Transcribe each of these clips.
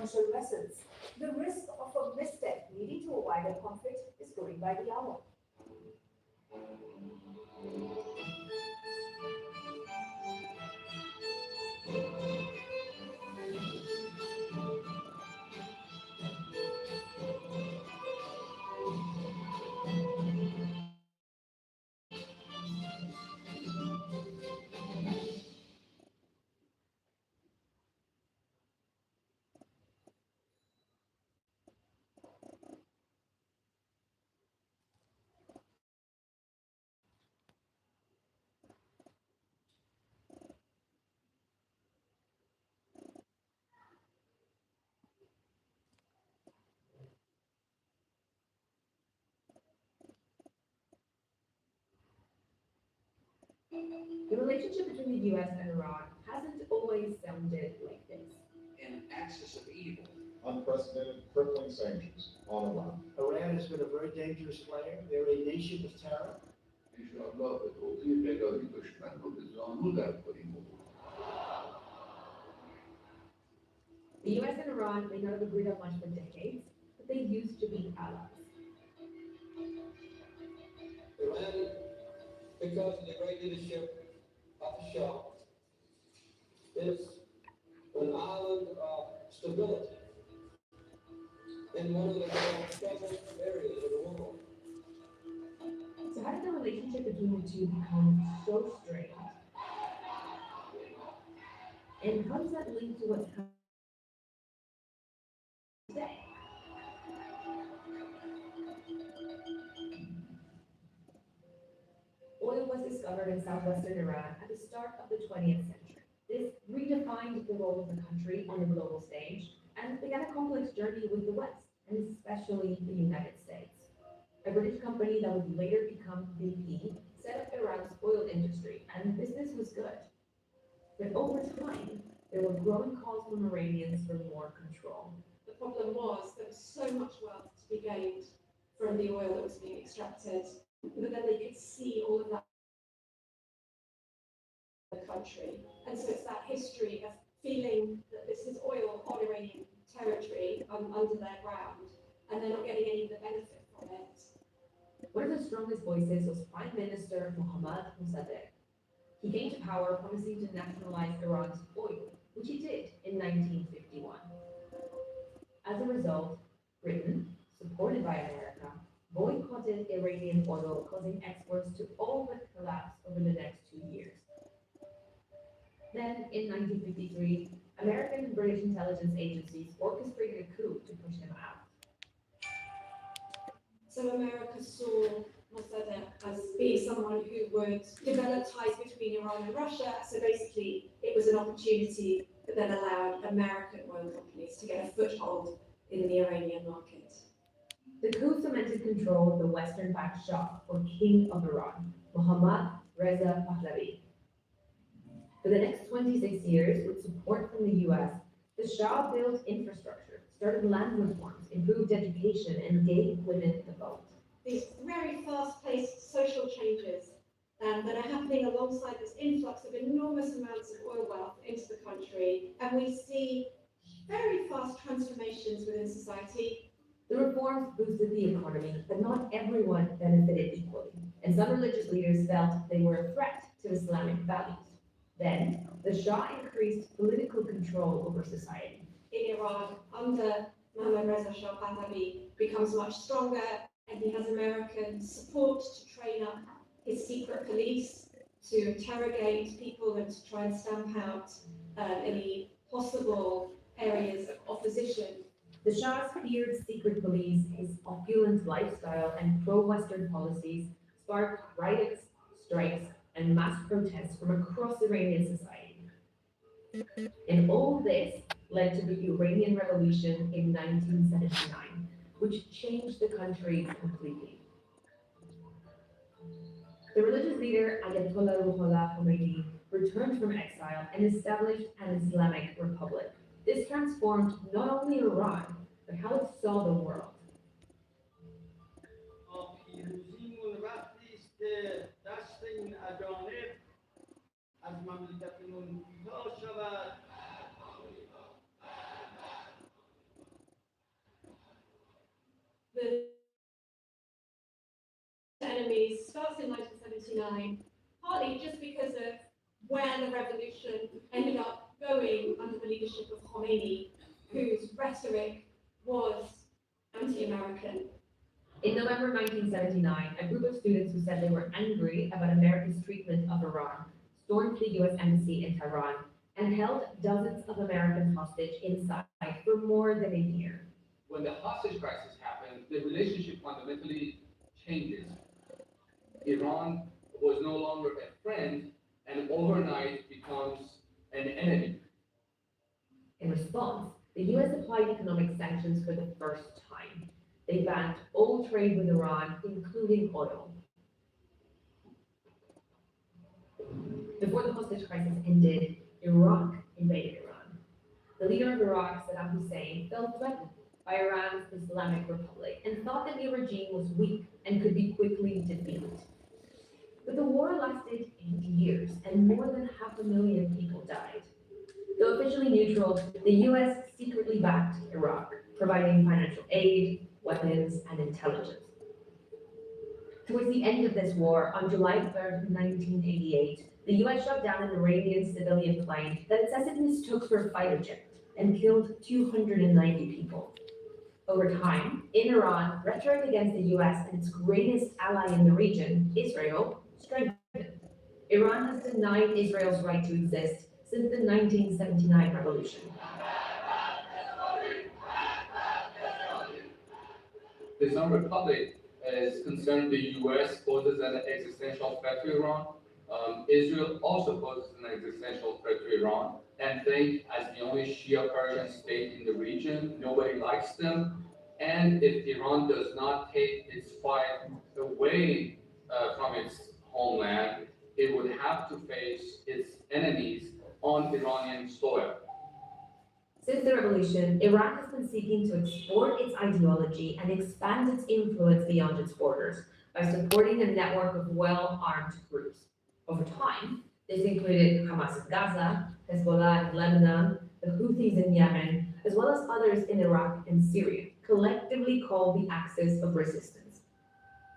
commercial vessels. The risk of a misstep leading to a wider conflict is growing by the hour. The relationship between the US and Iran hasn't always sounded like this. An axis of evil. Unprecedented crippling sanctions on Iran. Iran has been a very dangerous player. They're a nation of terror. انشاءالله به توفیق الهی دشمن رو به زانو در کنیم. The US and Iran may not have agreed on much for decades, but they used to be allies. Iran, because of the great leadership of the Shah, is an island of stability in one of the most troubled areas of the world. So how did the relationship between the two become so strained? And how does that link to what's happening today? Oil was discovered in southwestern Iran at the start of the 20th century. This redefined the role of the country on the global stage and began a complex journey with the West, and especially the United States. A British company that would later become BP set up Iran's oil industry, and business was good. But over time, there were growing calls from Iranians for more control. The problem was there was so much wealth to be gained from the oil that was being extracted, but then they could see all of that in the country. And so it's that history of feeling that this is oil on Iranian territory under their ground, and they're not getting any of the benefit from it. One of the strongest voices was Prime Minister Mohammad Mossadegh. He came to power promising to nationalize Iran's oil, which he did in 1951. As a result, Britain, supported by America, boycotted Iranian oil, causing exports to all but collapse over the next 2 years. Then, in 1953, American and British intelligence agencies orchestrated a coup to push him out. So America saw Mossadegh as being someone who would develop ties between Iran and Russia. So basically, it was an opportunity that then allowed American oil companies to get a foothold in the Iranian market. The coup cemented control of the Western-backed Shah, or King of Iran, Mohammad Reza Pahlavi. For the next 26 years, with support from the US, the Shah built infrastructure, started land reforms, improved education, and gave women the vote. These very fast-paced social changes that are happening alongside this influx of enormous amounts of oil wealth into the country, and we see very fast transformations within society. The reforms boosted the economy, but not everyone benefited equally, and some religious leaders felt they were a threat to Islamic values. Then, the Shah increased political control over society. In Iran, under Mohammad Reza Shah Pahlavi, becomes much stronger, and he has American support to train up his secret police to interrogate people and to try and stamp out any possible areas of opposition. The Shah's feared secret police, his opulent lifestyle, and pro-Western policies sparked riots, strikes, and mass protests from across Iranian society. And all this led to the Iranian Revolution in 1979, which changed the country completely. The religious leader Ayatollah Ruhollah Khomeini returned from exile and established an Islamic republic. This transformed not only Iran, but how it saw the world. پیروزیمون وقتی است که دست این اجانب از مملکتمون کوتاه شود the enemies starts in 1979, partly just because of where the revolution ended up going under the leadership of Khomeini, whose rhetoric was anti-American. In November 1979, a group of students who said they were angry about America's treatment of Iran stormed the US Embassy in Tehran and held dozens of Americans hostage inside for more than a year. When the hostage crisis happened, the relationship fundamentally changes. Iran was no longer a friend and overnight becomes an enemy. In response, the US applied economic sanctions for the first time. They banned all trade with Iran, including oil. Before the hostage crisis ended, Iraq invaded Iran. The leader of Iraq, Saddam Hussein, felt threatened by Iran's Islamic Republic and thought the new regime was weak and could be quickly defeated. But the war lasted 8 years and more than 500,000 people died. Though officially neutral, the US secretly backed Iraq, providing financial aid, weapons, and intelligence. Towards the end of this war, on July 3rd, 1988, the US shot down an Iranian civilian plane that it says it mistook for a fighter jet and killed 290 people. Over time, in Iran, rhetoric against the US and its greatest ally in the region, Israel, strengthened. Iran has denied Israel's right to exist since the 1979 revolution. The Islamic Republic is concerned the US poses an existential threat to Iran. Israel also poses an existential threat to Iran, and think as the only Shia Persian state in the region, nobody likes them. And if Iran does not take its fight away from its homeland, it would have to face its enemies on Iranian soil. Since the revolution, Iran has been seeking to export its ideology and expand its influence beyond its borders by supporting a network of well-armed groups. Over time, this included Hamas in Gaza, Hezbollah in Lebanon, the Houthis in Yemen, as well as others in Iraq and Syria, collectively called the Axis of Resistance.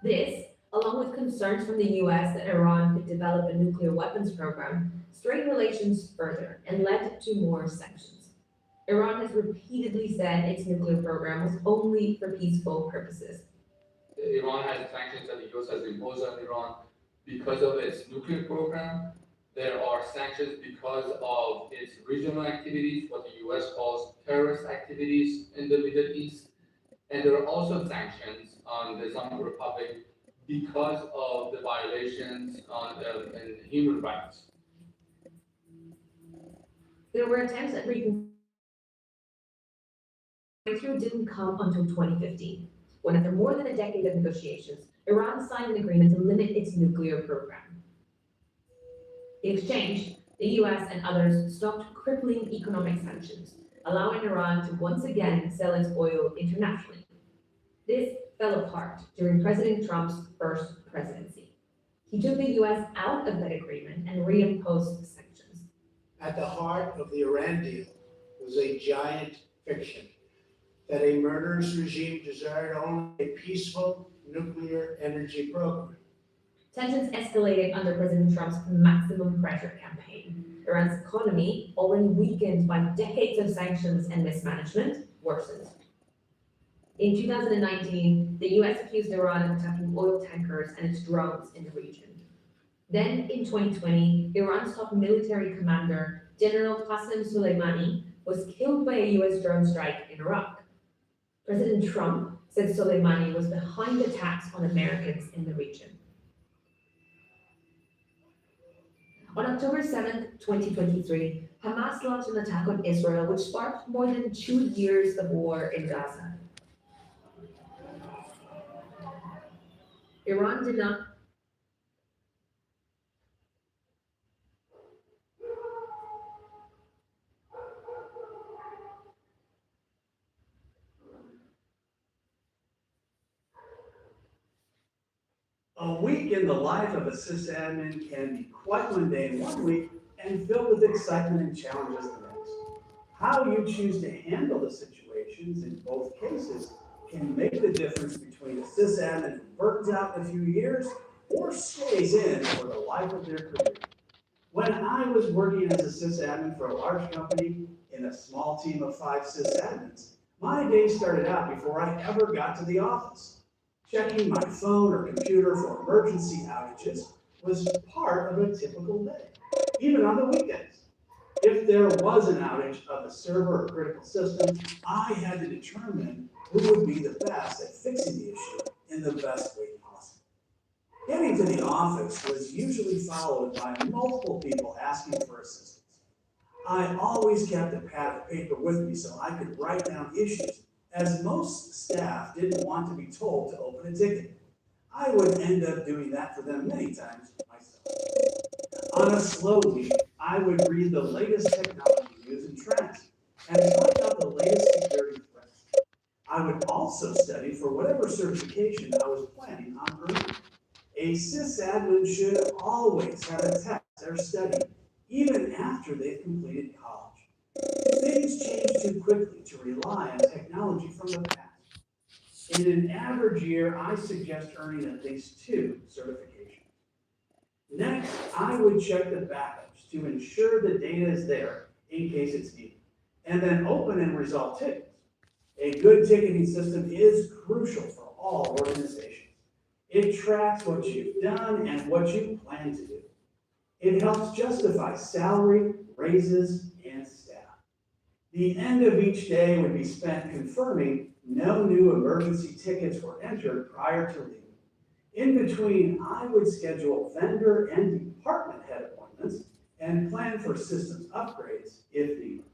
This, along with concerns from the US that Iran could develop a nuclear weapons program, strained relations further and led to more sanctions. Iran has repeatedly said its nuclear program was only for peaceful purposes. Iran has sanctions that the US has imposed on Iran because of its nuclear program. There are sanctions because of its regional activities, what the US calls terrorist activities in the Middle East. And there are also sanctions on the Islamic Republic because of the violations on in human rights. There were attempts at breakthrough didn't come until 2015, when after more than a decade of negotiations, Iran signed an agreement to limit its nuclear program. In exchange, the US and others stopped crippling economic sanctions, allowing Iran to once again sell its oil internationally. This fell apart during President Trump's first presidency. He took the US out of that agreement and reimposed sanctions. At the heart of the Iran deal was a giant fiction that a murderous regime desired only a peaceful nuclear energy program. Tensions escalated under President Trump's maximum pressure campaign. Iran's economy, already weakened by decades of sanctions and mismanagement, worsened. In 2019, the US accused Iran of attacking oil tankers and its drones in the region. Then, in 2020, Iran's top military commander, General Qasem Soleimani, was killed by a US drone strike in Iraq. President Trump said Soleimani was behind attacks on Americans in the region. On October 7, 2023, Hamas launched an attack on Israel, which sparked more than 2 years of war in Gaza. Iran did not A week in the life of a sysadmin can be quite mundane one week and filled with excitement and challenges the next. How you choose to handle the situations in both cases can make the difference between a sysadmin who burns out in a few years or stays in for the life of their career. When I was working as a sysadmin for a large company in a small team of 5 sysadmins, my day started out before I ever got to the office. Checking my phone or computer for emergency outages was part of a typical day, even on the weekends. If there was an outage of a server or critical system, I had to determine who would be the best at fixing the issue in the best way possible. Getting to the office was usually followed by multiple people asking for assistance. I always kept a pad of paper with me so I could write down issues, as most staff didn't want to be told to open a ticket. I would end up doing that for them many times myself. On a slow week, I would read the latest technology news and trends and find out the latest security threats. I would also study for whatever certification I was planning on earning. A sysadmin should always have a test they're studying, even after they've completed college. Things change too quickly to rely on technology from the past. In an average year, I suggest earning at least 2 certifications. Next, I would check the backups to ensure the data is there in case it's needed, and then open and resolve tickets. A good ticketing system is crucial for all organizations. It tracks what you've done and what you plan to do. It helps justify salary, raises, and staff. The end of each day would be spent confirming no new emergency tickets were entered prior to leaving. In between, I would schedule vendor and department head appointments and plan for systems upgrades if needed.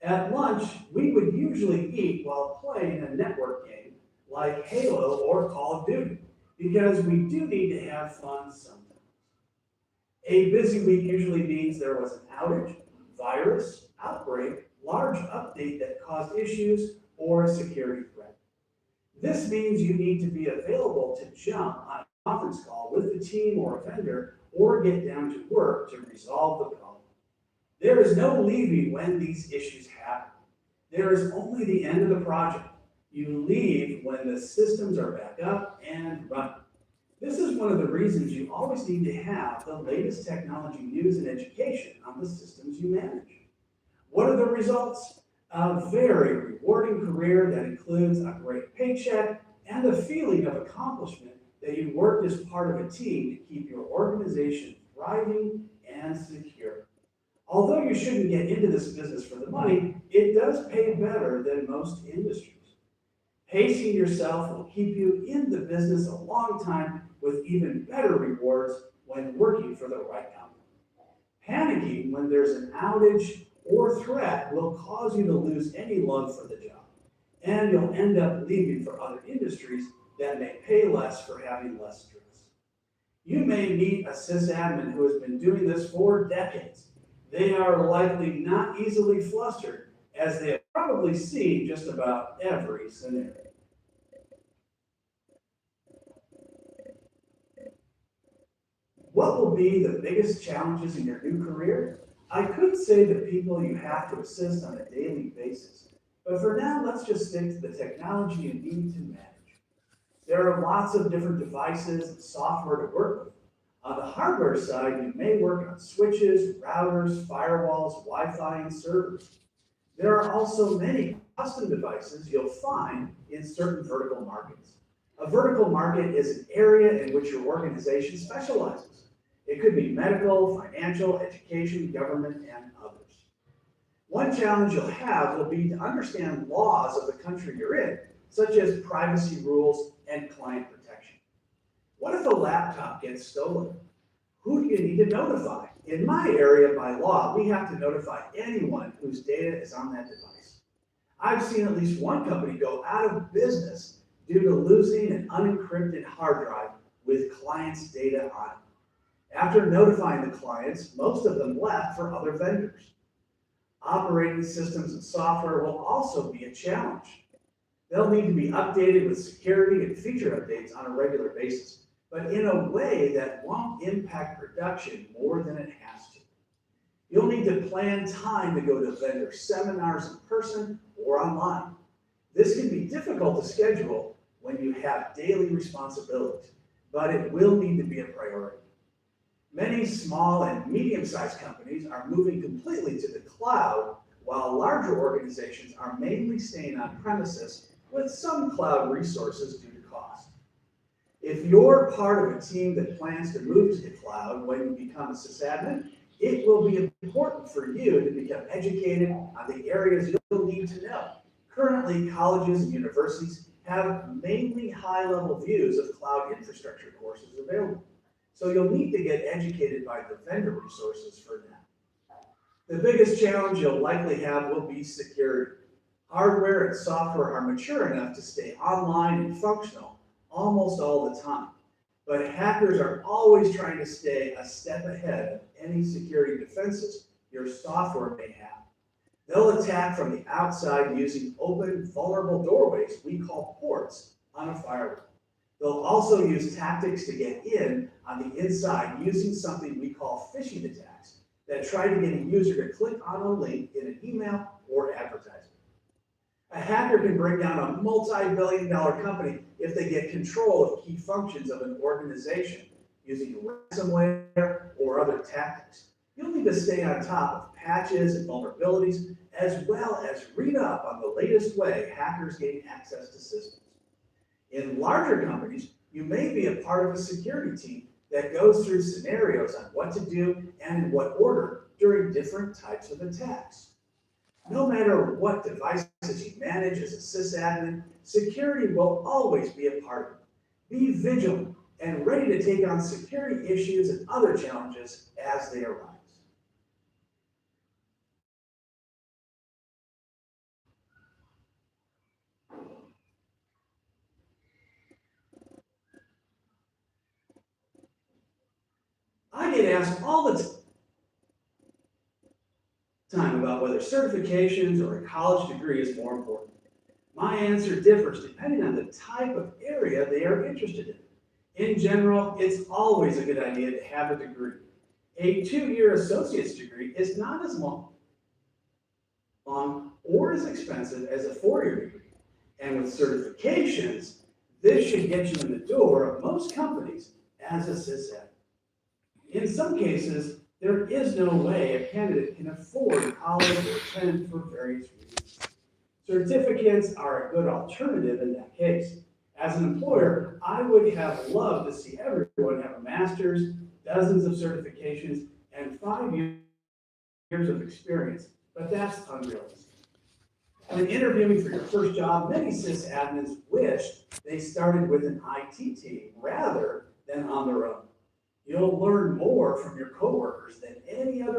At lunch, we would usually eat while playing a network game like Halo or Call of Duty, because we do need to have fun sometimes. A busy week usually means there was an outage, virus, outbreak, large update that caused issues, or a security threat. This means you need to be available to jump on a conference call with the team or a vendor, or get down to work to resolve the problem. There is no leaving when these issues happen. There is only the end of the project. You leave when the systems are back up and running. This is one of the reasons you always need to have the latest technology news and education on the systems you manage. What are the results? A very rewarding career that includes a great paycheck and the feeling of accomplishment that you worked as part of a team to keep your organization thriving and secure. Although you shouldn't get into this business for the money, it does pay better than most industries. Pacing yourself will keep you in the business a long time with even better rewards when working for the right company. Panicking when there's an outage or threat will cause you to lose any love for the job, and you'll end up leaving for other industries that may pay less for having less stress. You may meet a sysadmin who has been doing this for decades. They are likely not easily flustered, as they have probably seen just about every scenario. What will be the biggest challenges in your new career? I could say the people you have to assist on a daily basis, but for now, let's just stick to the technology you need to manage. There are lots of different devices and software to work with. On the hardware side, you may work on switches, routers, firewalls, Wi-Fi, and servers. There are also many custom devices you'll find in certain vertical markets. A vertical market is an area in which your organization specializes. It could be medical, financial, education, government, and others. One challenge you'll have will be to understand laws of the country you're in, such as privacy rules and client protection. What if a laptop gets stolen? Who do you need to notify? In my area, by law, we have to notify anyone whose data is on that device. I've seen at least one company go out of business due to losing an unencrypted hard drive with clients' data on it. After notifying the clients, most of them left for other vendors. Operating systems and software will also be a challenge. They'll need to be updated with security and feature updates on a regular basis, but in a way that won't impact production more than it has to. You'll need to plan time to go to vendor seminars in person or online. This can be difficult to schedule when you have daily responsibilities, but it will need to be a priority. Many small and medium-sized companies are moving completely to the cloud, while larger organizations are mainly staying on premises with some cloud resources due to cost. If you're part of a team that plans to move to the cloud when you become a sysadmin, it will be important for you to become educated on the areas you'll need to know. Currently, colleges and universities have mainly high-level views of cloud infrastructure courses available. So you'll need to get educated by the vendor resources for now. The biggest challenge you'll likely have will be security. Hardware and software are mature enough to stay online and functional almost all the time. But hackers are always trying to stay a step ahead of any security defenses your software may have. They'll attack from the outside using open, vulnerable doorways we call ports on a firewall. They'll also use tactics to get in on the inside using something we call phishing attacks that try to get a user to click on a link in an email or advertisement. A hacker can bring down a multi-billion-dollar company if they get control of key functions of an organization using ransomware or other tactics. You'll need to stay on top of patches and vulnerabilities, as well as read up on the latest way hackers gain access to systems. In larger companies, you may be a part of a security team that goes through scenarios on what to do and in what order during different types of attacks. No matter what devices you manage as a sysadmin, security will always be a part of it. Be vigilant and ready to take on security issues and other challenges as they arise. I get asked all the time about whether certifications or a college degree is more important. My answer differs depending on the type of area they are interested in. In general, it's always a good idea to have a degree. A 2-year associate's degree is not as long or as expensive as a 4-year degree. And with certifications, this should get you in the door of most companies as a sysadmin. In some cases, there is no way a candidate can afford college or attend for various reasons. Certificates are a good alternative in that case. As an employer, I would have loved to see everyone have a master's, dozens of certifications, and 5 years of experience, but that's unrealistic. When interviewing for your first job, many sysadmins wished they started with an IT team rather than on their own. You'll learn more from your coworkers than any other